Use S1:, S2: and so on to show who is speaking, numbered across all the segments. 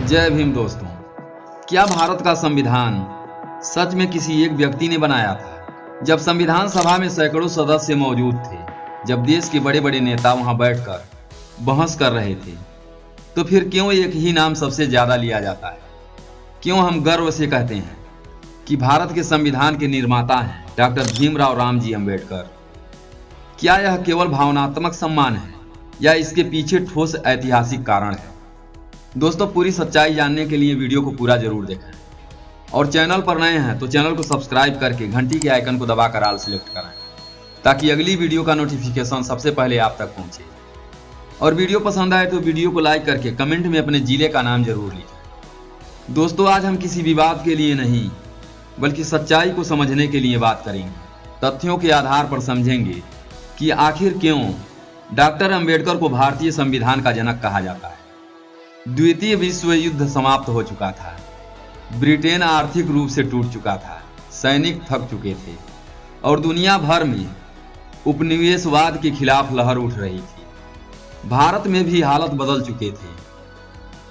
S1: जय भीम दोस्तों। क्या भारत का संविधान सच में किसी एक व्यक्ति ने बनाया था? जब संविधान सभा में सैकड़ों सदस्य मौजूद थे, जब देश के बड़े बड़े नेता वहां बैठकर बहस कर रहे थे, तो फिर क्यों एक ही नाम सबसे ज्यादा लिया जाता है? क्यों हम गर्व से कहते हैं कि भारत के संविधान के निर्माता हैं डॉक्टर भीमराव रामजी अंबेडकर? क्या यह केवल भावनात्मक सम्मान है या इसके पीछे ठोस ऐतिहासिक कारण है? दोस्तों, पूरी सच्चाई जानने के लिए वीडियो को पूरा जरूर देखें और चैनल पर नए हैं तो चैनल को सब्सक्राइब करके घंटी के आइकन को दबाकर ऑल सिलेक्ट करें ताकि अगली वीडियो का नोटिफिकेशन सबसे पहले आप तक पहुंचे। और वीडियो पसंद आए तो वीडियो को लाइक करके कमेंट में अपने जिले का नाम जरूर लिखें। दोस्तों, आज हम किसी विवाद के लिए नहीं बल्कि सच्चाई को समझने के लिए बात करेंगे। तथ्यों के आधार पर समझेंगे कि आखिर क्यों डॉक्टर अंबेडकर को भारतीय संविधान का जनक कहा जाता है। द्वितीय विश्व युद्ध समाप्त हो चुका था, ब्रिटेन आर्थिक रूप से टूट चुका था, सैनिक थक चुके थे और दुनिया भर में उपनिवेशवाद के खिलाफ लहर उठ रही थी। भारत में भी हालत बदल चुके थे।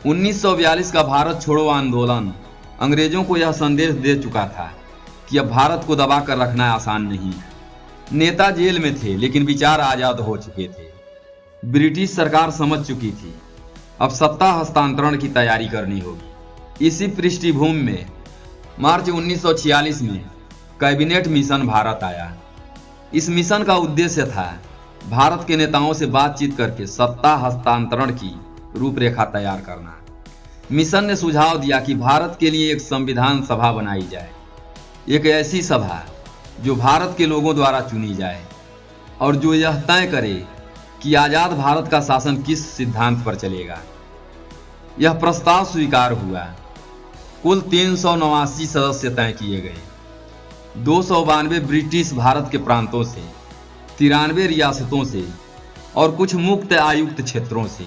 S1: 1942 का भारत छोड़ो आंदोलन अंग्रेजों को यह संदेश दे चुका था कि अब भारत को दबा कर रखना आसान नहीं है। नेता जेल में थे लेकिन विचार आजाद हो चुके थे। ब्रिटिश सरकार समझ चुकी थी अब सत्ता हस्तांतरण की तैयारी करनी होगी। इसी पृष्ठभूमि में मार्च 1946 में कैबिनेट मिशन भारत आया। इस मिशन का उद्देश्य था भारत के नेताओं से बातचीत करके सत्ता हस्तांतरण की रूपरेखा तैयार करना। मिशन ने सुझाव दिया कि भारत के लिए एक संविधान सभा बनाई जाए, एक ऐसी सभा जो भारत के लोगों द्वारा चुनी जाए और जो यह तय करे कि आजाद भारत का शासन किस सिद्धांत पर चलेगा। यह प्रस्ताव स्वीकार हुआ। कुल 389 सदस्य तय किए गए। 292 ब्रिटिश भारत के प्रांतों से, 93 रियासतों से और कुछ मुक्त आयुक्त क्षेत्रों से।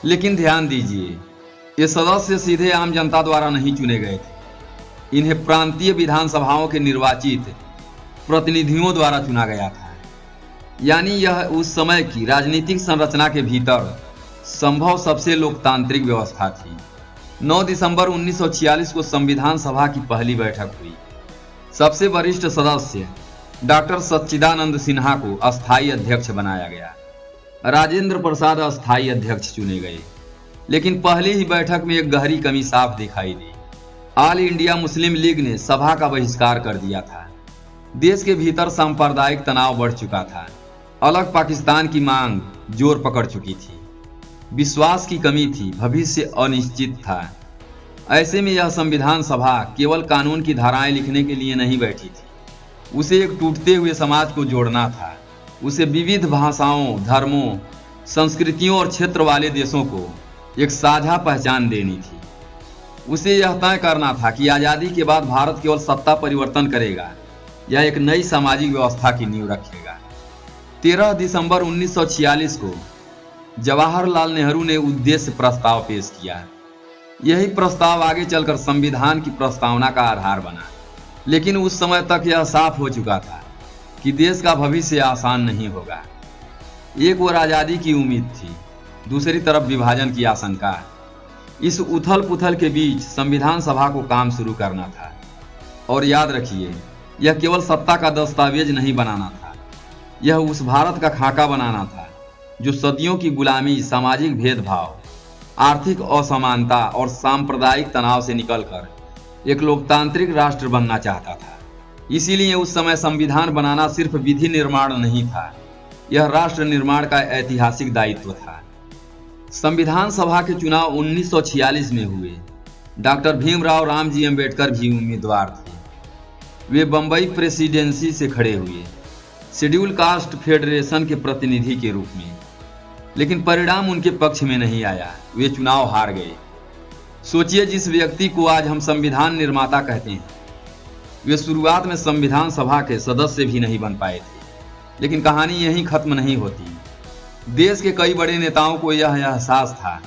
S1: लेकिन ध्यान दीजिए, ये सदस्य सीधे आम जनता द्वारा नहीं चुने गए थे। इन्हें प्रांतीय विधानसभाओं के निर्वाचित प्रतिनिधियों द्वारा चुना गया था। यानी यह उस समय की राजनीतिक संरचना के भीतर संभव सबसे लोकतांत्रिक व्यवस्था थी। 9 दिसंबर 1946 को संविधान सभा की पहली बैठक हुई। सबसे वरिष्ठ सदस्य डॉक्टर सच्चिदानंद सिन्हा को अस्थायी अध्यक्ष बनाया गया। राजेंद्र प्रसाद अस्थायी अध्यक्ष चुने गए। लेकिन पहली ही बैठक में एक गहरी कमी साफ दिखाई दी। ऑल इंडिया मुस्लिम लीग ने सभा का बहिष्कार कर दिया था। देश के भीतर सांप्रदायिक तनाव बढ़ चुका था। अलग पाकिस्तान की मांग जोर पकड़ चुकी थी। विश्वास की कमी थी, भविष्य अनिश्चित था। ऐसे में यह संविधान सभा केवल कानून की धाराएं लिखने के लिए नहीं बैठी थी। उसे एक टूटते हुए समाज को जोड़ना था। उसे विविध भाषाओं, धर्मों, संस्कृतियों और क्षेत्र वाले देशों को एक साझा पहचान देनी थी। उसे यह तय करना था कि आज़ादी के बाद भारत केवल सत्ता परिवर्तन करेगा या एक नई सामाजिक व्यवस्था की नींव रखेगा। 13 दिसंबर 1946 को जवाहरलाल नेहरू ने उद्देश्य प्रस्ताव पेश किया। यही प्रस्ताव आगे चलकर संविधान की प्रस्तावना का आधार बना। लेकिन उस समय तक यह साफ हो चुका था कि देश का भविष्य आसान नहीं होगा। एक ओर आज़ादी की उम्मीद थी, दूसरी तरफ विभाजन की आशंका। इस उथल पुथल के बीच संविधान सभा को काम शुरू करना था। और याद रखिए, यह केवल सत्ता का दस्तावेज नहीं बनाना था, यह उस भारत का खाका बनाना था जो सदियों की गुलामी, सामाजिक भेदभाव, आर्थिक असमानता और सांप्रदायिक तनाव से निकलकर एक लोकतांत्रिक राष्ट्र बनना चाहता था। इसीलिए उस समय संविधान बनाना सिर्फ विधि निर्माण नहीं था, यह राष्ट्र निर्माण का ऐतिहासिक दायित्व था। संविधान सभा के चुनाव 1946 में हुए। डॉक्टर भीमराव रामजी अंबेडकर भी उम्मीदवार थे। वे बंबई प्रेसिडेंसी से खड़े हुए, शेड्यूल कास्ट फेडरेशन के प्रतिनिधि के रूप में। लेकिन परिणाम उनके पक्ष में नहीं आया, वे चुनाव हार गए। सोचिए, जिस व्यक्ति को आज हम संविधान निर्माता कहते हैं, वे शुरुआत में संविधान सभा के सदस्य भी नहीं बन पाए थे। लेकिन कहानी यहीं खत्म नहीं होती। देश के कई बड़े नेताओं को यह एहसास था,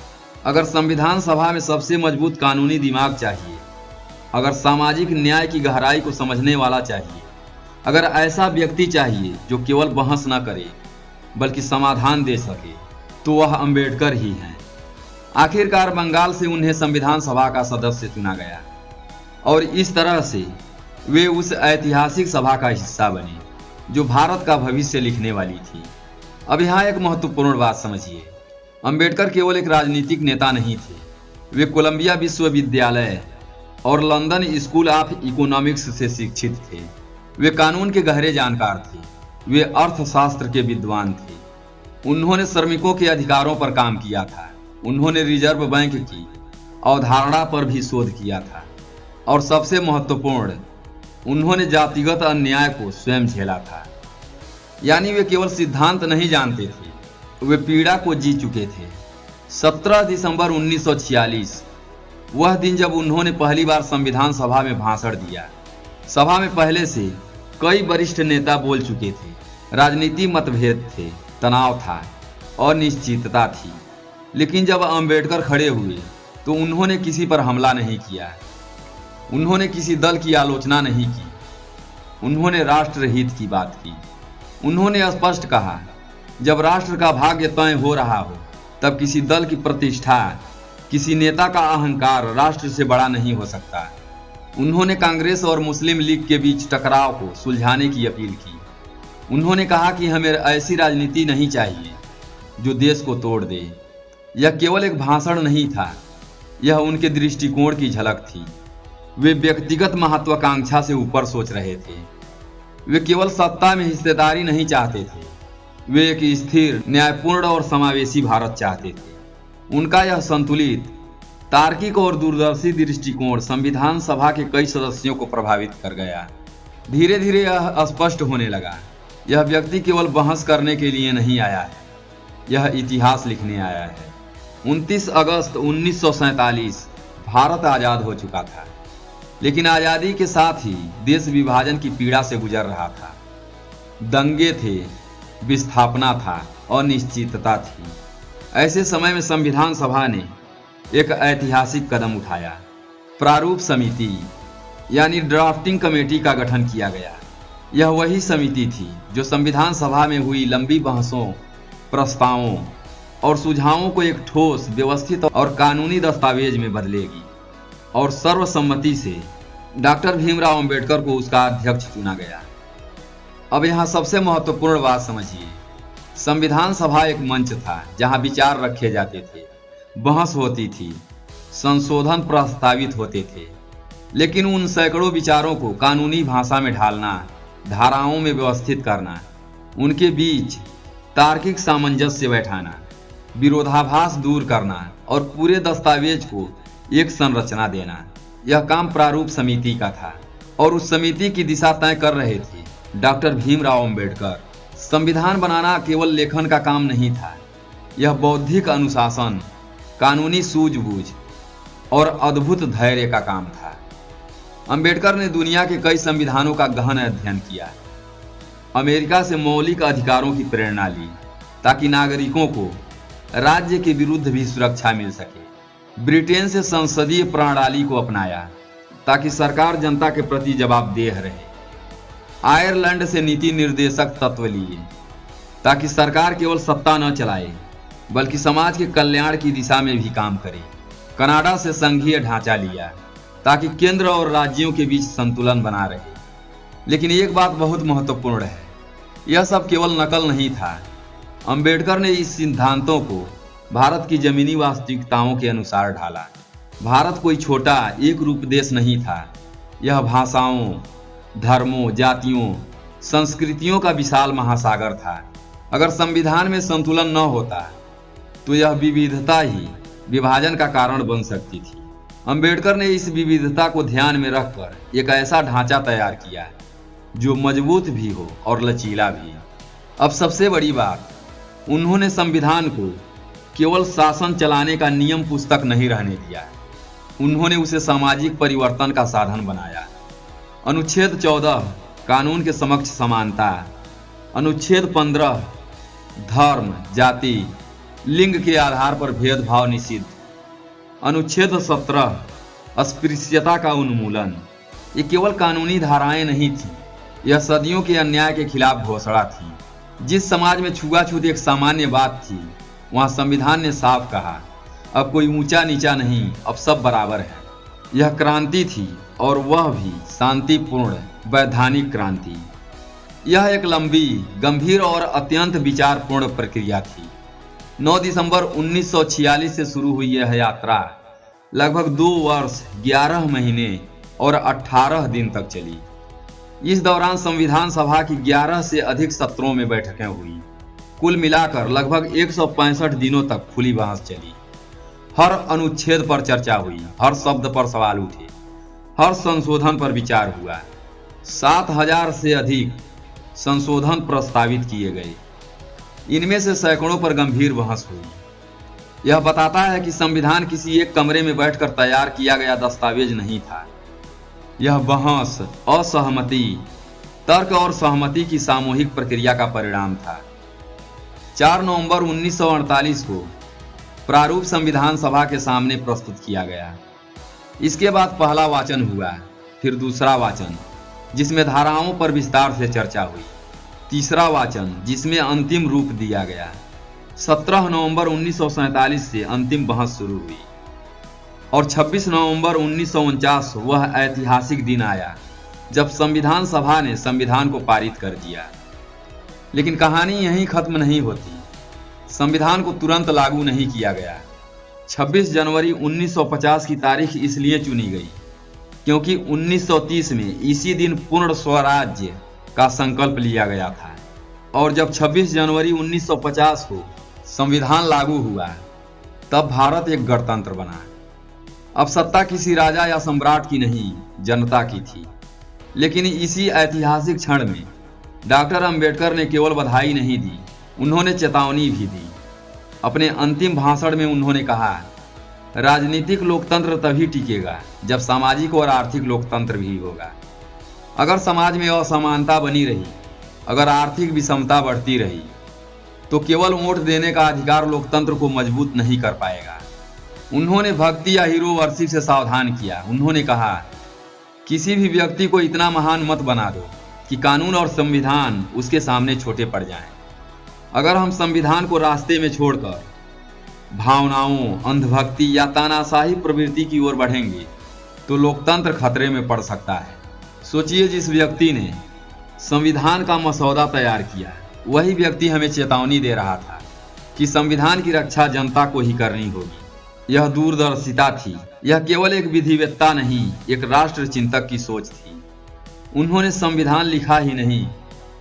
S1: अगर संविधान सभा में सबसे मजबूत कानूनी दिमाग चाहिए, अगर सामाजिक न्याय की गहराई को समझने वाला चाहिए, अगर ऐसा व्यक्ति चाहिए जो केवल बहस न करे बल्कि समाधान दे सके, तो वह अंबेडकर ही हैं। आखिरकार बंगाल से उन्हें संविधान सभा का सदस्य चुना गया और इस तरह से वे उस ऐतिहासिक सभा का हिस्सा बने जो भारत का भविष्य लिखने वाली थी। अब यहाँ एक महत्वपूर्ण बात समझिए, अंबेडकर केवल एक राजनीतिक नेता नहीं थे, वे कोलंबिया विश्वविद्यालय और लंदन स्कूल ऑफ इकोनॉमिक्स से शिक्षित थे। वे कानून के गहरे जानकार थे, वे अर्थशास्त्र के विद्वान थे। उन्होंने श्रमिकों के अधिकारों पर काम किया था, उन्होंने रिजर्व बैंक की अवधारणा पर भी शोध किया था और सबसे महत्वपूर्ण, उन्होंने जातिगत अन्याय को स्वयं झेला था। यानी वे केवल सिद्धांत नहीं जानते थे, वे पीड़ा को जी चुके थे। 17 दिसंबर 1946 वह दिन जब उन्होंने पहली बार संविधान सभा में भाषण दिया। सभा में पहले से कई वरिष्ठ नेता बोल चुके थे, राजनीति मतभेद थे, तनाव था, अनिश्चितता थी, लेकिन जब अंबेडकर खड़े हुए तो उन्होंने किसी पर हमला नहीं किया, उन्होंने किसी दल की आलोचना नहीं की, उन्होंने राष्ट्र हित की बात की। उन्होंने स्पष्ट कहा, जब राष्ट्र का भाग्य तय हो रहा हो तब किसी दल की प्रतिष्ठा, किसी नेता का अहंकार राष्ट्र से बड़ा नहीं हो सकता। उन्होंने कांग्रेस और मुस्लिम लीग के बीच टकराव को सुलझाने की अपील की। उन्होंने कहा कि हमें ऐसी राजनीति नहीं चाहिए जो देश को तोड़ दे। यह केवल एक भाषण नहीं था, यह उनके दृष्टिकोण की झलक थी। वे व्यक्तिगत महत्वाकांक्षा से ऊपर सोच रहे थे। वे केवल सत्ता में हिस्सेदारी नहीं चाहते थे, वे एक स्थिर, न्यायपूर्ण और समावेशी भारत चाहते थे। उनका यह संतुलित, तार्किक और दूरदर्शी दृष्टिकोण संविधान सभा के कई सदस्यों को प्रभावित कर गया। धीरे धीरे यह स्पष्ट होने लगा, यह व्यक्ति केवल बहस करने के लिए नहीं आया है, यह इतिहास लिखने आया है। 29 अगस्त 1947 भारत आजाद हो चुका था, लेकिन आजादी के साथ ही देश विभाजन की पीड़ा से गुजर रहा था। दंगे थे, विस्थापना था, अनिश्चितता थी। ऐसे समय में संविधान सभा ने एक ऐतिहासिक कदम उठाया। प्रारूप समिति यानी ड्राफ्टिंग कमेटी का गठन किया गया। यह वही समिति थी जो संविधान सभा में हुई लंबी बहसों, प्रस्तावों और सुझावों को एक ठोस, व्यवस्थित और कानूनी दस्तावेज में बदलेगी और सर्वसम्मति से डॉक्टर भीमराव अंबेडकर को उसका अध्यक्ष चुना गया। अब यहाँ सबसे महत्वपूर्ण बात समझिए, संविधान सभा एक मंच था जहाँ विचार रखे जाते थे, बहस होती थी, संशोधन प्रस्तावित होते थे, लेकिन उन सैकड़ों विचारों को कानूनी भाषा में ढालना, धाराओं में व्यवस्थित करना, उनके बीच तार्किक सामंजस्य बैठाना, विरोधाभास दूर करना और पूरे दस्तावेज को एक संरचना देना, यह काम प्रारूप समिति का था और उस समिति की दिशा तय कर रहे थे डॉक्टर भीमराव अंबेडकर। संविधान बनाना केवल लेखन का काम नहीं था, यह बौद्धिक अनुशासन, कानूनी सूझबूझ और अद्भुत धैर्य का काम था। अंबेडकर ने दुनिया के कई संविधानों का गहन अध्ययन किया, अमेरिका से मौलिक अधिकारों की प्रेरणा ली ताकि नागरिकों को राज्य के विरुद्ध भी सुरक्षा मिल सके। ब्रिटेन से संसदीय प्रणाली को अपनाया ताकि सरकार जनता के प्रति जवाबदेह रहे। आयरलैंड से नीति निर्देशक तत्व लिए ताकि सरकार केवल सत्ता न चलाए बल्कि समाज के कल्याण की दिशा में भी काम करे। कनाडा से संघीय ढांचा लिया ताकि केंद्र और राज्यों के बीच संतुलन बना रहे। लेकिन एक बात बहुत महत्वपूर्ण है, यह सब केवल नकल नहीं था। अंबेडकर ने इस सिद्धांतों को भारत की जमीनी वास्तविकताओं के अनुसार ढाला। भारत कोई छोटा एक रूप देश नहीं था, यह भाषाओं, धर्मों, जातियों, संस्कृतियों का विशाल महासागर था। अगर संविधान में संतुलन न होता तो यह विविधता ही विभाजन का कारण बन सकती थी। अंबेडकर ने इस विविधता को ध्यान में रखकर एक ऐसा ढांचा तैयार किया जो मजबूत भी हो और लचीला भी। अब सबसे बड़ी बात, उन्होंने संविधान को केवल शासन चलाने का नियम पुस्तक नहीं रहने दिया, उन्होंने उसे सामाजिक परिवर्तन का साधन बनाया। अनुच्छेद 14 कानून के समक्ष समानता, अनुच्छेद 15 धर्म, जाति, लिंग के आधार पर भेदभाव निषिद्ध, अनुच्छेद 17 अस्पृश्यता का उन्मूलन। ये केवल कानूनी धाराएं नहीं थी, यह सदियों के अन्याय के खिलाफ घोषणा थी। जिस समाज में छुआछूत एक सामान्य बात थी, वहां संविधान ने साफ कहा अब कोई ऊंचा नीचा नहीं, अब सब बराबर है। यह क्रांति थी और वह भी शांतिपूर्ण वैधानिक क्रांति। यह एक लंबी, गंभीर और अत्यंत विचारपूर्ण प्रक्रिया थी। 9 दिसंबर 1946 से शुरू हुई यह यात्रा लगभग 2 वर्ष 11 महीने और 18 दिन तक चली। इस दौरान संविधान सभा की 11 से अधिक सत्रों में बैठकें हुई। कुल मिलाकर लगभग 165 दिनों तक खुली बहस चली। हर अनुच्छेद पर चर्चा हुई, हर शब्द पर सवाल उठे, हर संशोधन पर विचार हुआ। 7000 से अधिक संशोधन प्रस्तावित किए गए। इनमें से सैकड़ों पर गंभीर बहस हुई। यह बताता है कि संविधान किसी एक कमरे में बैठकर तैयार किया गया दस्तावेज नहीं था। यह बहस, असहमति, तर्क और सहमति की सामूहिक प्रक्रिया का परिणाम था। 4 नवंबर 1948 को प्रारूप संविधान सभा के सामने प्रस्तुत किया गया। इसके बाद पहला वाचन हुआ, फिर दूसरा वाचन जिसमें धाराओं पर विस्तार से चर्चा हुई, तीसरा वाचन जिसमें अंतिम रूप दिया गया। 17 नवंबर 1947 से अंतिम बहस शुरू हुई और 26 नवंबर 1949 वह ऐतिहासिक दिन आया जब संविधान सभा ने संविधान को पारित कर दिया। लेकिन कहानी यहीं खत्म नहीं होती। संविधान को तुरंत लागू नहीं किया गया। 26 जनवरी 1950 की तारीख इसलिए चुनी गई क्योंकि 1930 में इसी दिन पूर्ण स्वराज्य का संकल्प लिया गया था और जब 26 जनवरी 1950 को संविधान लागू हुआ तब भारत एक गणतंत्र बना। अब सत्ता किसी राजा या सम्राट की नहीं, जनता की थी। लेकिन इसी ऐतिहासिक क्षण में डॉक्टर अंबेडकर ने केवल बधाई नहीं दी, उन्होंने चेतावनी भी दी। अपने अंतिम भाषण में उन्होंने कहा, राजनीतिक लोकतंत्र तभी टिकेगा जब सामाजिक और आर्थिक लोकतंत्र भी होगा। अगर समाज में असमानता बनी रही, अगर आर्थिक विषमता बढ़ती रही, तो केवल वोट देने का अधिकार लोकतंत्र को मजबूत नहीं कर पाएगा। उन्होंने भक्ति या हीरो वर्शिप से सावधान किया। उन्होंने कहा, किसी भी व्यक्ति को इतना महान मत बना दो कि कानून और संविधान उसके सामने छोटे पड़ जाएं। अगर हम संविधान को रास्ते में छोड़कर भावनाओं, अंधभक्ति या तानाशाही प्रवृत्ति की ओर बढ़ेंगे तो लोकतंत्र खतरे में पड़ सकता है। सोचिए, जिस व्यक्ति ने संविधान का मसौदा तैयार किया वही व्यक्ति हमें चेतावनी दे रहा था कि संविधान की रक्षा जनता को ही करनी होगी। यह दूरदर्शिता थी। यह केवल एक विधिवेत्ता नहीं, एक राष्ट्र चिंतक की सोच थी। उन्होंने संविधान लिखा ही नहीं,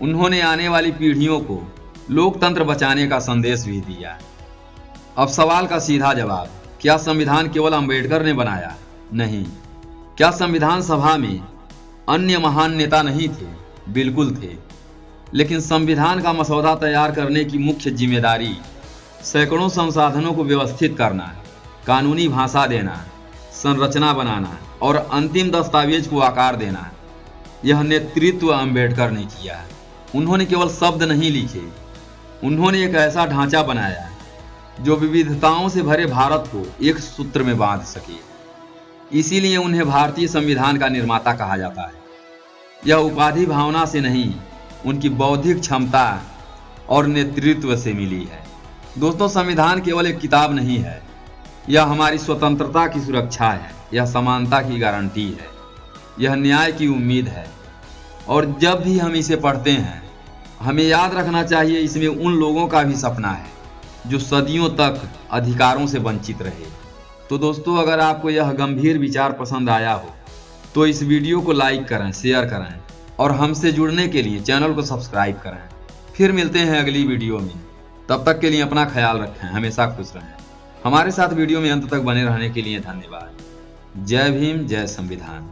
S1: उन्होंने आने वाली पीढ़ियों को लोकतंत्र बचाने का संदेश भी दिया। अब सवाल का सीधा जवाब, क्या संविधान केवल अंबेडकर ने बनाया? नहीं। क्या संविधान सभा में अन्य महान नेता नहीं थे? बिल्कुल थे। लेकिन संविधान का मसौदा तैयार करने की मुख्य जिम्मेदारी सैकड़ों संसाधनों को व्यवस्थित करना, कानूनी भाषा देना, संरचना बनाना और अंतिम दस्तावेज को आकार देना, यह नेतृत्व अंबेडकर ने किया। उन्होंने केवल शब्द नहीं लिखे, उन्होंने एक ऐसा ढांचा बनाया जो विविधताओं से भरे भारत को एक सूत्र में बांध सके। इसीलिए उन्हें भारतीय संविधान का निर्माता कहा जाता है। यह उपाधि भावना से नहीं, उनकी बौद्धिक क्षमता और नेतृत्व से मिली है। दोस्तों, संविधान केवल एक किताब नहीं है, यह हमारी स्वतंत्रता की सुरक्षा है, यह समानता की गारंटी है, यह न्याय की उम्मीद है। और जब भी हम इसे पढ़ते हैं हमें याद रखना चाहिए, इसमें उन लोगों का भी सपना है जो सदियों तक अधिकारों से वंचित रहे। तो दोस्तों, अगर आपको यह गंभीर विचार पसंद आया हो तो इस वीडियो को लाइक करें, शेयर करें और हमसे जुड़ने के लिए चैनल को सब्सक्राइब करें। फिर मिलते हैं अगली वीडियो में। तब तक के लिए अपना ख्याल रखें, हमेशा खुश रहें। हमारे साथ वीडियो में अंत तक बने रहने के लिए धन्यवाद। जय भीम, जय संविधान।